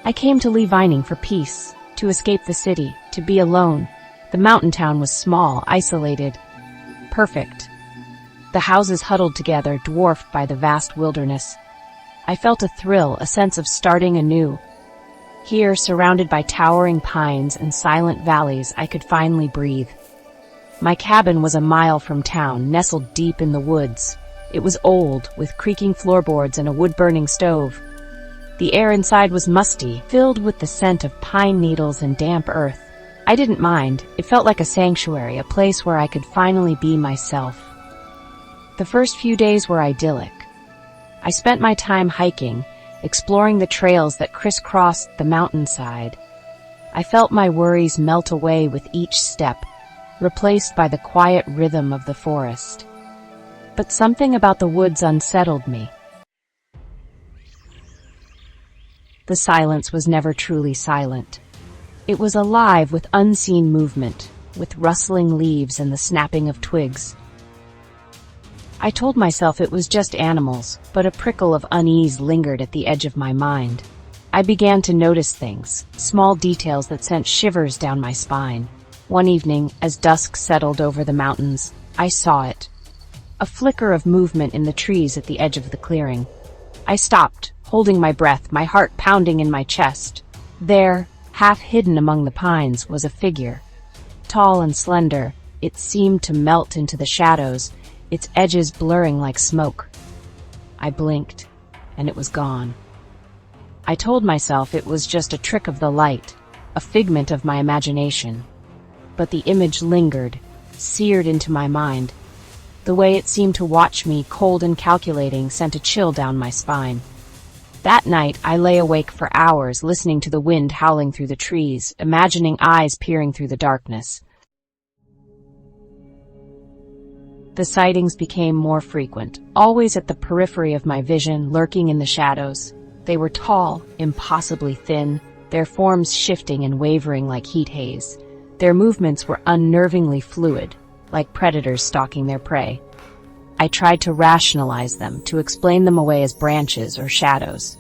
I came to leave Vining for peace, to escape the city, to be alone. The mountain town was small, isolated, perfect. The houses huddled together, dwarfed by the vast wilderness. I felt a thrill, a sense of starting anew. Here, surrounded by towering pines and silent valleys, I could finally breathe. My cabin was a mile from town, nestled deep in the woods. It was old, with creaking floorboards and a wood-burning stove. The air inside was musty, filled with the scent of pine needles and damp earth. I didn't mind. It felt like a sanctuary, a place where I could finally be myself. The first few days were idyllic. I spent my time hiking, exploring the trails that crisscrossed the mountainside. I felt my worries melt away with each step, replaced by the quiet rhythm of the forest. But something about the woods unsettled me. The silence was never truly silent. It was alive with unseen movement, with rustling leaves and the snapping of twigs. I told myself it was just animals, but a prickle of unease lingered at the edge of my mind. I began to notice things, small details that sent shivers down my spine. One evening, as dusk settled over the mountains, I saw it. A flicker of movement in the trees at the edge of the clearing. I stopped, holding my breath, my heart pounding in my chest. There, half hidden among the pines, was a figure. Tall and slender, it seemed to melt into the shadows, its edges blurring like smoke. I blinked, and it was gone. I told myself it was just a trick of the light, a figment of my imagination. But the image lingered, seared into my mind. The way it seemed to watch me, cold and calculating, sent a chill down my spine. That night, I lay awake for hours, listening to the wind howling through the trees, imagining eyes peering through the darkness. The sightings became more frequent, always at the periphery of my vision, lurking in the shadows. They were tall, impossibly thin, their forms shifting and wavering like heat haze. Their movements were unnervingly fluid, like predators stalking their prey. I tried to rationalize them, to explain them away as branches or shadows.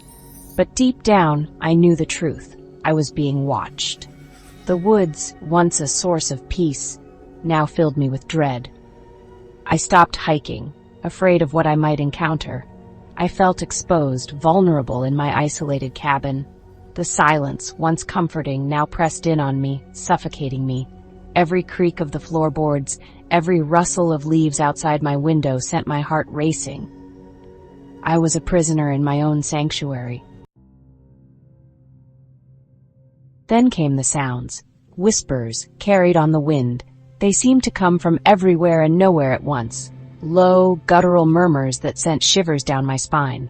But deep down, I knew the truth. I was being watched. The woods, once a source of peace, now filled me with dread. I stopped hiking, afraid of what I might encounter. I felt exposed, vulnerable in my isolated cabin. The silence, once comforting, now pressed in on me, suffocating me. Every creak of the floorboards, every rustle of leaves outside my window sent my heart racing. I was a prisoner in my own sanctuary. Then came the sounds, whispers carried on the wind. They seemed to come from everywhere and nowhere at once, low, guttural murmurs that sent shivers down my spine.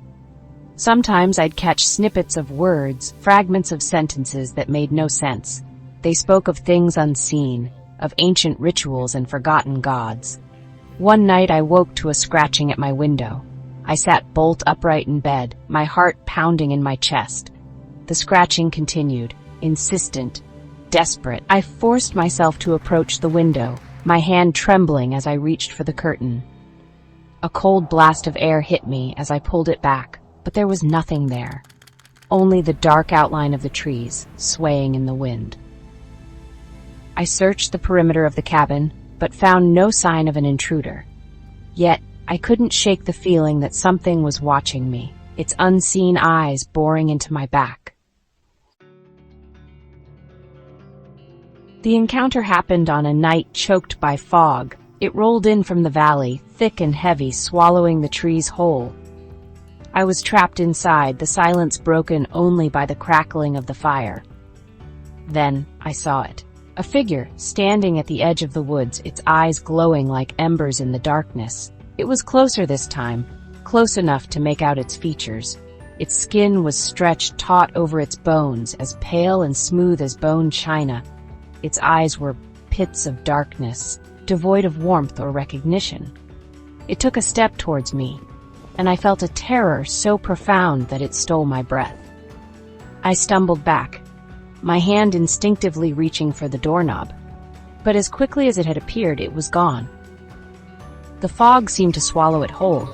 Sometimes I'd catch snippets of words, fragments of sentences that made no sense. They spoke of things unseen, of ancient rituals and forgotten gods. One night I woke to a scratching at my window. I sat bolt upright in bed, my heart pounding in my chest. The scratching continued, insistent, desperate. I forced myself to approach the window, my hand trembling as I reached for the curtain. A cold blast of air hit me as I pulled it back, but there was nothing there. Only the dark outline of the trees, swaying in the wind. I searched the perimeter of the cabin, but found no sign of an intruder. Yet, I couldn't shake the feeling that something was watching me, its unseen eyes boring into my back. The encounter happened on a night choked by fog. It rolled in from the valley, thick and heavy, swallowing the trees whole. I was trapped inside, the silence broken only by the crackling of the fire. Then, I saw it. A figure, standing at the edge of the woods, its eyes glowing like embers in the darkness. It was closer this time, close enough to make out its features. Its skin was stretched taut over its bones, as pale and smooth as bone china. Its eyes were pits of darkness, devoid of warmth or recognition. It took a step towards me, and I felt a terror so profound that it stole my breath. I stumbled back, my hand instinctively reaching for the doorknob, but as quickly as it had appeared, it was gone. The fog seemed to swallow it whole,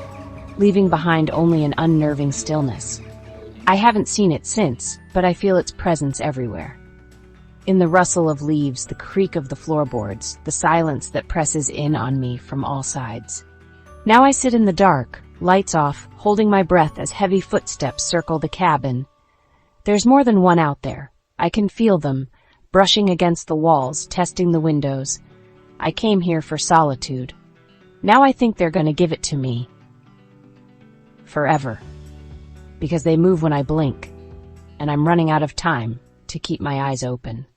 leaving behind only an unnerving stillness. I haven't seen it since, but I feel its presence everywhere. In the rustle of leaves, the creak of the floorboards, the silence that presses in on me from all sides. Now I sit in the dark, lights off, holding my breath as heavy footsteps circle the cabin. There's more than one out there. I can feel them, brushing against the walls, testing the windows. I came here for solitude. Now I think they're gonna give it to me. Forever. Because they move when I blink, and I'm running out of time to keep my eyes open.